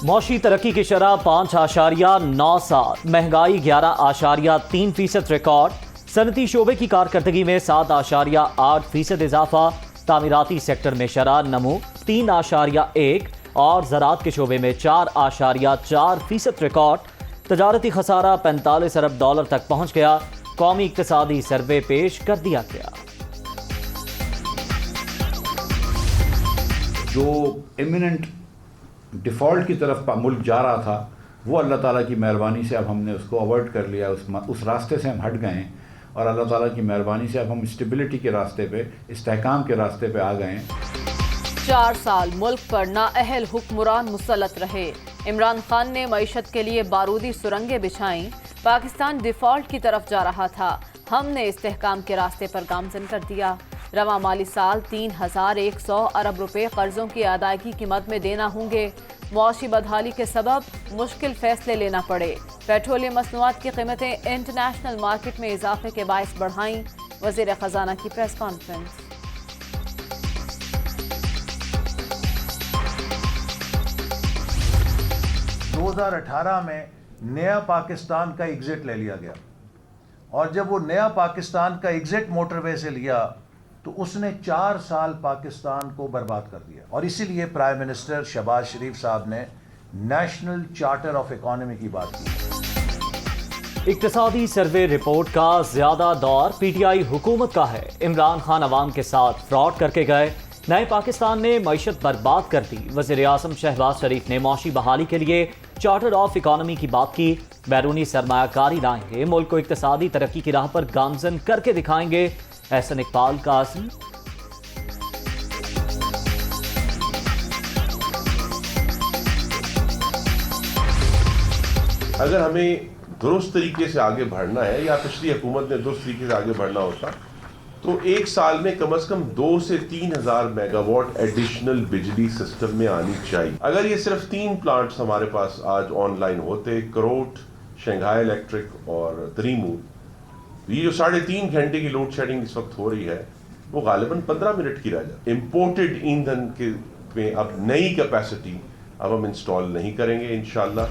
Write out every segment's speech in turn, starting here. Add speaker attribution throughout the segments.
Speaker 1: معاشی ترقی کی شرح 5.97، مہنگائی 11.3% ریکارڈ، صنعتی شعبے کی کارکردگی میں 7.8% اضافہ، تعمیراتی سیکٹر میں شرح نمو 3.1 اور زراعت کے شعبے میں 4.4% ریکارڈ، تجارتی خسارہ 45 ارب ڈالر تک پہنچ گیا، قومی اقتصادی سروے پیش کر دیا گیا۔
Speaker 2: جو ایمیننٹ ڈیفالٹ کی طرف ملک جا رہا تھا وہ اللہ تعالیٰ کی مہربانی سے اب ہم نے اس کو اوائڈ کر لیا، اس راستے سے ہم ہٹ گئے ہیں، اور اللہ تعالیٰ کی مہربانی سے اب ہم اسٹیبلٹی کے راستے پہ، استحکام کے راستے پہ آ گئے ہیں۔
Speaker 3: 4 سال ملک پر نااہل حکمران مسلط رہے، عمران خان نے معیشت کے لیے بارودی سرنگیں بچھائیں، پاکستان ڈیفالٹ کی طرف جا رہا تھا، ہم نے استحکام کے راستے پر گامزن کر دیا۔ رواں مالی سال 3100 ارب روپے قرضوں کی ادائیگی کی مد میں دینا ہوں گے، معاشی بدحالی کے سبب مشکل فیصلے لینا پڑے، پیٹرولیم مصنوعات کی قیمتیں انٹرنیشنل مارکیٹ میں اضافے کے باعث بڑھائیں، وزیر خزانہ کی پریس کانفرنس۔
Speaker 4: 2018 میں نیا پاکستان کا ایگزٹ لے لیا گیا، اور جب وہ نیا پاکستان کا ایگزٹ موٹر وے سے لیا تو اس نے 4 سال پاکستان کو برباد کر دیا، اور اسی لیے پرائم منسٹر شہباز شریف صاحب نے نیشنل چارٹر آف اکانومی کی بات کی۔
Speaker 1: اقتصادی سروے رپورٹ کا زیادہ دور پی ٹی آئی حکومت کا ہے، عمران خان عوام کے ساتھ فراڈ کر کے گئے، نئے پاکستان نے معیشت برباد کر دی، وزیر اعظم شہباز شریف نے معاشی بحالی کے لیے چارٹر آف اکانومی کی بات کی، بیرونی سرمایہ کاری لائیں گے، ملک کو اقتصادی ترقی کی راہ پر گامزن کر کے دکھائیں گے، احسن اقبال قاسم۔
Speaker 5: اگر ہمیں درست طریقے سے آگے بڑھنا ہے، یا پچھلی حکومت نے درست طریقے سے آگے بڑھنا ہوتا، تو ایک سال میں کم از کم 2 سے 3 ہزار میگا واٹ ایڈیشنل بجلی سسٹم میں آنی چاہیے۔ اگر یہ صرف 3 پلانٹس ہمارے پاس آج آن لائن ہوتے، کروٹ، شنگھائی الیکٹرک اور تریمو، یہ جو 3.5 گھنٹے کی لوڈ شیڈنگ اس وقت ہو رہی ہے وہ غالباً 15 منٹ کی رہ جاتی۔ امپورٹڈ ایندھن کے میں اب نئی کیپیسٹی اب ہم انسٹال نہیں کریں گے انشاءاللہ۔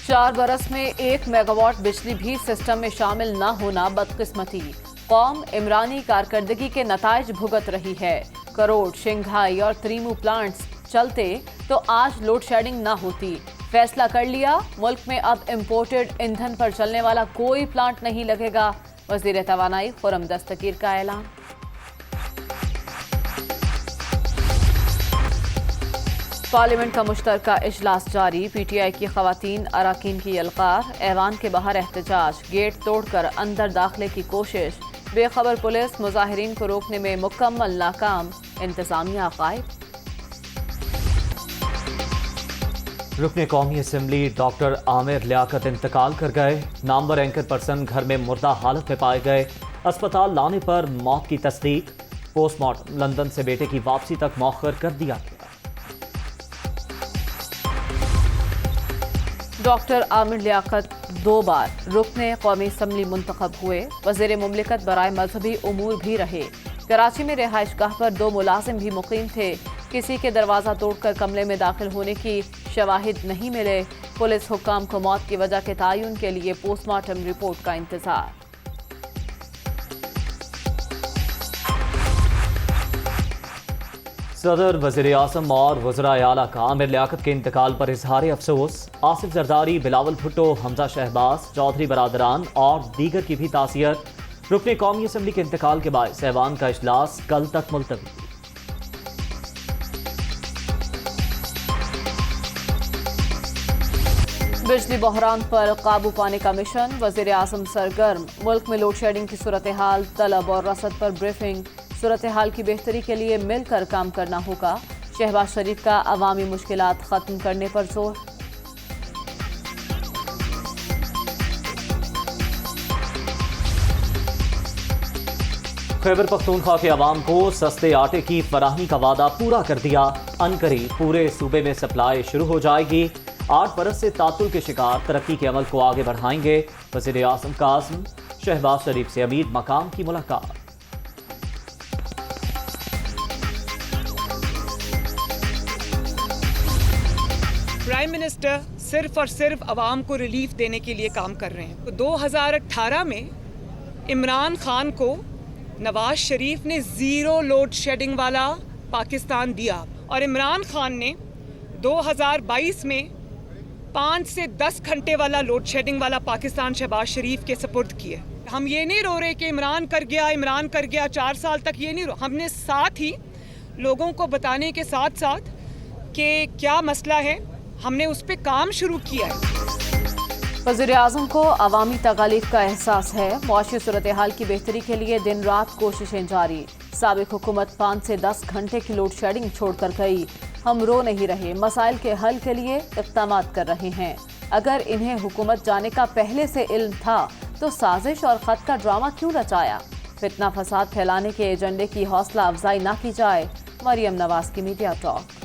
Speaker 3: 4 برس میں 1 میگا واٹ بجلی بھی سسٹم میں شامل نہ ہونا بدقسمتی، قوم عمرانی کارکردگی کے نتائج بھگت رہی ہے، کروڑ، شنگھائی اور تریمو پلانٹس چلتے تو آج لوڈ شیڈنگ نہ ہوتی، فیصلہ کر لیا، ملک میں اب امپورٹڈ ایندھن پر چلنے والا کوئی پلانٹ نہیں لگے گا، وزیر توانائی خرم دستگیر کا اعلان۔ پارلیمنٹ کا مشترکہ اجلاس جاری، پی ٹی آئی کی خواتین اراکین کی یلغار، ایوان کے باہر احتجاج، گیٹ توڑ کر اندر داخلے کی کوشش، بے خبر پولیس مظاہرین کو روکنے میں مکمل ناکام، انتظامیہ غائب۔
Speaker 1: رکن قومی اسمبلی ڈاکٹر عامر لیاقت انتقال کر گئے، نامور اینکر پرسن گھر میں مردہ حالت میں پائے گئے، اسپتال لانے پر موت کی تصدیق، پوسٹ مارٹم لندن سے بیٹے کی واپسی تک مؤخر کر دیا گیا۔
Speaker 3: ڈاکٹر عامر لیاقت 2 بار رکن قومی اسمبلی منتخب ہوئے، وزیر مملکت برائے مذہبی امور بھی رہے، کراچی میں رہائش گاہ پر 2 ملازم بھی مقیم تھے، کسی کے دروازہ توڑ کر کمرے میں داخل ہونے کی شواہد نہیں ملے، پولیس حکام کو موت کی وجہ کے تعین کے لیے پوسٹ مارٹم رپورٹ کا انتظار۔
Speaker 1: صدر، وزیر اعظم اور وزراء اعلیٰ کا عامر لیاقت کے انتقال پر اظہار افسوس، آصف زرداری، بلاول بھٹو، حمزہ شہباز، چودھری برادران اور دیگر کی بھی تعزیت، رکن قومی اسمبلی کے انتقال کے باعث ایوان کا اجلاس کل تک ملتوی۔
Speaker 3: بجلی بحران پر قابو پانے کا مشن، وزیر اعظم سرگرم، ملک میں لوڈ شیڈنگ کی صورتحال، طلب اور رسد پر بریفنگ، صورتحال کی بہتری کے لیے مل کر کام کرنا ہوگا، شہباز شریف کا عوامی مشکلات ختم کرنے پر زور۔
Speaker 1: خیبر پختونخوا کے عوام کو سستے آٹے کی فراہمی کا وعدہ پورا کر دیا، عنقریب پورے صوبے میں سپلائی شروع ہو جائے گی، 8 برس سے تعطل کے شکار ترقی کے عمل کو آگے بڑھائیں گے، وزیر اعظم کا عزم، شہباز شریف سے امید مقام کی ملاقات۔
Speaker 6: پرائم منسٹر صرف اور صرف عوام کو ریلیف دینے کے لیے کام کر رہے ہیں. 2018 میں عمران خان کو نواز شریف نے 0 لوڈ شیڈنگ والا پاکستان دیا اور عمران خان نے 2022 میں 5 سے 10 گھنٹے والا لوڈ شیڈنگ والا پاکستان شہباز شریف کے سپرد کیا. ہم یہ نہیں رو رہے کہ عمران کر گیا 4 سال تک، یہ نہیں رو. ہم نے ساتھ ہی لوگوں کو بتانے کے ساتھ ساتھ کہ کیا مسئلہ ہے، ہم نے اس پہ کام شروع کیا ہے.
Speaker 3: وزیر اعظم کو عوامی تکالیف کا احساس ہے. معاشی صورتحال کی بہتری کے لیے دن رات کوششیں جاری. سابق حکومت 5 سے 10 گھنٹے کی لوڈ شیڈنگ چھوڑ کر گئی. ہم رو نہیں رہے، مسائل کے حل کے لیے اقدامات کر رہے ہیں. اگر انہیں حکومت جانے کا پہلے سے علم تھا تو سازش اور خط کا ڈرامہ کیوں رچایا؟ فتنہ فساد پھیلانے کے ایجنڈے کی حوصلہ افزائی نہ کی جائے. مریم نواز کی میڈیا ٹاک.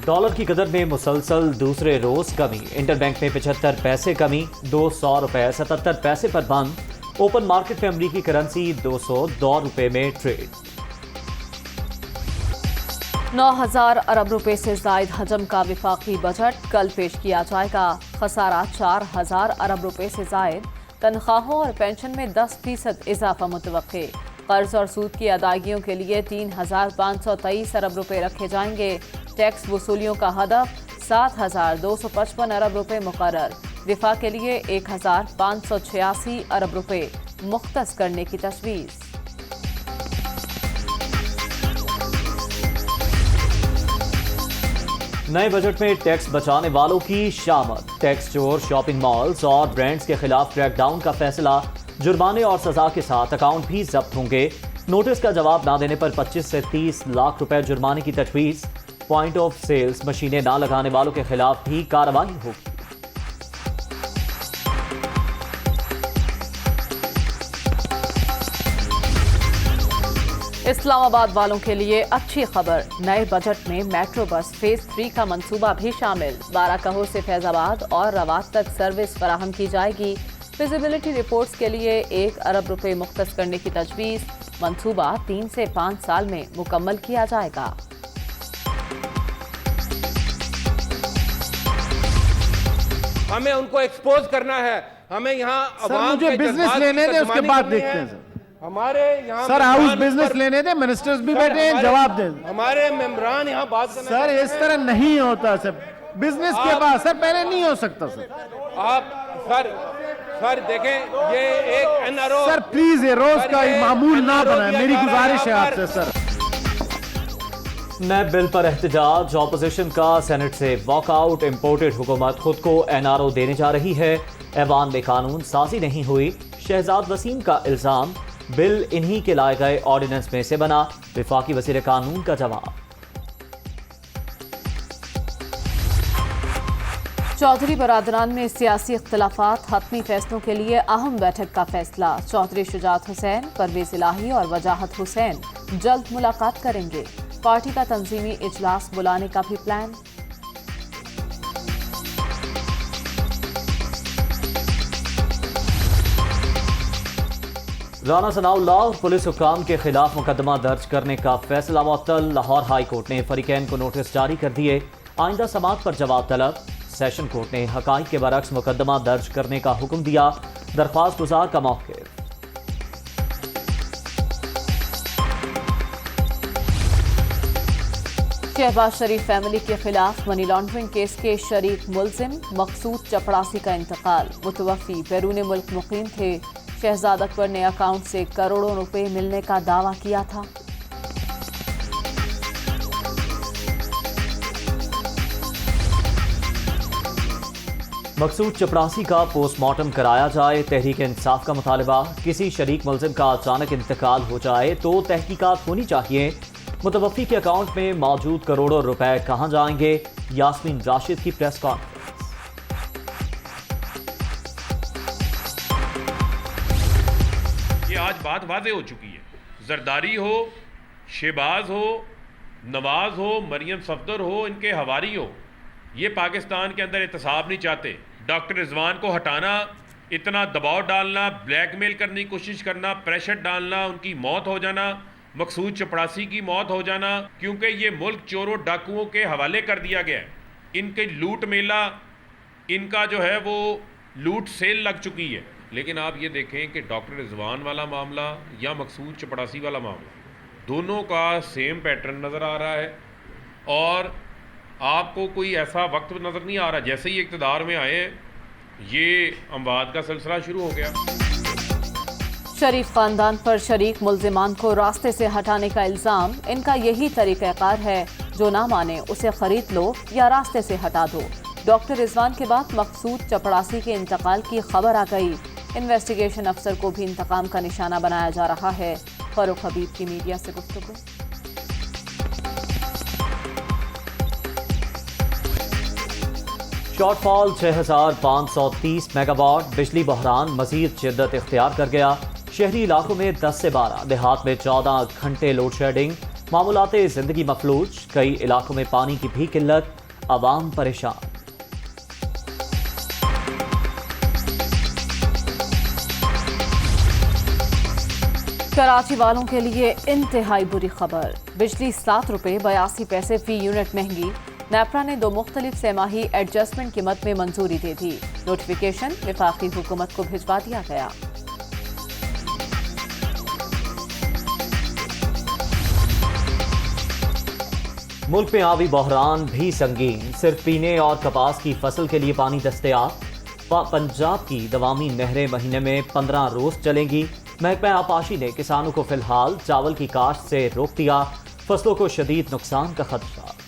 Speaker 1: ڈالر کی قدر میں مسلسل دوسرے روز کمی. انٹر بینک میں 75 پیسے کمی، 200 روپے 77 پیسے پر بند. اوپن مارکیٹ میں امریکی کرنسی 202 روپے میں ٹریڈ.
Speaker 3: 9,000 ارب روپے سے زائد حجم کا وفاقی بجٹ کل پیش کیا جائے گا. خسارہ 4,000 ارب روپے سے زائد. تنخواہوں اور پینشن میں 10% اضافہ متوقع. قرض اور سود کی ادائیگیوں کے لیے 3,523 ارب روپے رکھے جائیں گے. ٹیکس وصولیوں کا ہدف 7,255 ارب روپے مقرر. دفاع کے لیے 1,586 ارب روپے مختص کرنے کی تجویز.
Speaker 1: نئے بجٹ میں ٹیکس بچانے والوں کی شامت. ٹیکس چور شاپنگ مالز اور برانڈز کے خلاف کریک ڈاؤن کا فیصلہ. جرمانے اور سزا کے ساتھ اکاؤنٹ بھی ضبط ہوں گے. نوٹس کا جواب نہ دینے پر 25 سے 30 لاکھ روپے جرمانے کی تجویز. پوائنٹ آف سیلز مشینیں نہ لگانے والوں کے خلاف بھی کارروائی ہوگی.
Speaker 3: اسلام آباد والوں کے لیے اچھی خبر. نئے بجٹ میں میٹرو بس فیز 3 کا منصوبہ بھی شامل. 12 کہو سے فیض آباد اور روات تک سروس فراہم کی جائے گی. فیزیبلٹی رپورٹس کے لیے 1 ارب روپے مختص کرنے کی تجویز. منصوبہ 3 سے 5 سال میں مکمل کیا جائے گا.
Speaker 7: ہمیں ان کو ایکسپوز کرنا ہے. ہمیں یہاں عوام
Speaker 8: مجھے بزنس لینے دے، اس کے بعد دیکھتے ہیں.
Speaker 7: ہمارے یہاں
Speaker 8: سر ہاؤس بزنس لینے دے، منسٹرز بھی بیٹھے ہیں، جواب دیں.
Speaker 7: ہمارے ممبران یہاں بات کرنا.
Speaker 8: سر اس طرح نہیں ہوتا سر. بزنس کے بعد سر پہلے نہیں ہو سکتا سر.
Speaker 7: آپ سر دیکھیں یہ ایک N R O.
Speaker 8: Sir please یہ روز کا معمول نہ بنائیں، میری گزارش ہے آپ سے سر.
Speaker 1: نیب بل پر احتجاج. اپوزیشن کا سینٹ سے واک آؤٹ. امپورٹڈ حکومت خود کو این آر او دینے جا رہی ہے. ایوان میں قانون سازی نہیں ہوئی. شہزاد وسیم کا الزام. بل انہی کے لائے گئے آرڈیننس میں سے بنا. وفاقی وزیر قانون کا جواب.
Speaker 3: چودھری برادران میں سیاسی اختلافات. حتمی فیصلوں کے لیے اہم بیٹھک کا فیصلہ. چودھری شجاعت حسین، پرویز الہی اور وجاہت حسین جلد ملاقات کریں گے. پارٹی کا تنظیمی اجلاس بلانے کا بھی پلان.
Speaker 1: رانا ثناء اللہ اور پولیس حکام کے خلاف مقدمہ درج کرنے کا فیصلہ معطل. لاہور ہائی کورٹ نے فریقین کو نوٹس جاری کر دیے. آئندہ سماعت پر جواب طلب. سیشن کورٹ نے حقائق کے برعکس مقدمہ درج کرنے کا حکم دیا. درخواست گزار کا موقف.
Speaker 3: شہباز شریف فیملی کے خلاف منی لانڈرنگ کیس کے شریک ملزم مقصود چپڑاسی کا انتقال. متوفی بیرون ملک مقیم تھے. شہزاد اکبر نے اکاؤنٹ سے کروڑوں روپے ملنے کا دعویٰ کیا تھا.
Speaker 1: مقصود چپڑاسی کا پوسٹ مارٹم کرایا جائے. تحریک انصاف کا مطالبہ. کسی شریک ملزم کا اچانک انتقال ہو جائے تو تحقیقات ہونی چاہیے. متوفی کے اکاؤنٹ میں موجود کروڑوں روپے کہاں جائیں گے؟ یاسمین راشد کی پریس کانفرنس.
Speaker 9: یہ آج بات واضح ہو چکی ہے. زرداری ہو، شہباز ہو، نواز ہو، مریم صفدر ہو، ان کے حواری ہو، یہ پاکستان کے اندر احتساب نہیں چاہتے. ڈاکٹر رضوان کو ہٹانا اتنا دباؤ ڈالنا، بلیک میل کرنے کی کوشش کرنا، پریشر ڈالنا، ان کی موت ہو جانا، مقصود چپڑاسی کی موت ہو جانا، کیونکہ یہ ملک چوروں ڈاکوؤں کے حوالے کر دیا گیا ہے۔ ان کے لوٹ میلہ، ان کا جو ہے وہ لوٹ سیل لگ چکی ہے۔ لیکن آپ یہ دیکھیں کہ ڈاکٹر رضوان والا معاملہ یا مقصود چپڑاسی والا معاملہ، دونوں کا سیم پیٹرن نظر آ رہا ہے، اور آپ کو کوئی ایسا وقت نظر نہیں آ رہا جیسے ہی اقتدار میں آئے یہ اموات کا سلسلہ شروع ہو گیا۔
Speaker 3: شریف خاندان پر شریک ملزمان کو راستے سے ہٹانے کا الزام، ان کا یہی طریقہ کار ہے، جو نہ مانے اسے خرید لو یا راستے سے ہٹا دو۔ ڈاکٹر رضوان کے بعد مقصود چپڑاسی کے انتقال کی خبر آ گئی، انویسٹیگیشن افسر کو بھی انتقام کا نشانہ بنایا جا رہا ہے۔ فاروق حبیب کی میڈیا سے گفتگو۔
Speaker 1: شارٹ فال 6530 میگا واٹ، بجلی بحران مزید شدت اختیار کر گیا۔ شہری علاقوں میں 10 سے 12، دیہات میں 14 گھنٹے لوڈ شیڈنگ، معمولات زندگی مفلوج، کئی علاقوں میں پانی کی بھی قلت، عوام پریشان۔
Speaker 3: کراچی والوں کے لیے انتہائی بری خبر، بجلی 7 روپے 82 پیسے فی یونٹ مہنگی۔ نیپرا نے 2 مختلف سہ ماہی ایڈجسٹمنٹ قیمت میں منظوری دے دی، نوٹیفیکیشن وفاقی حکومت کو بھجوا دیا گیا۔
Speaker 1: ملک میں آبی بحران بھی سنگین، صرف پینے اور کپاس کی فصل کے لیے پانی دستیاب۔ پنجاب کی دوامی نہریں مہینے میں 15 روز چلیں گی۔ محکمہ آبپاشی نے کسانوں کو فی الحال چاول کی کاشت سے روک دیا، فصلوں کو شدید نقصان کا خدشہ۔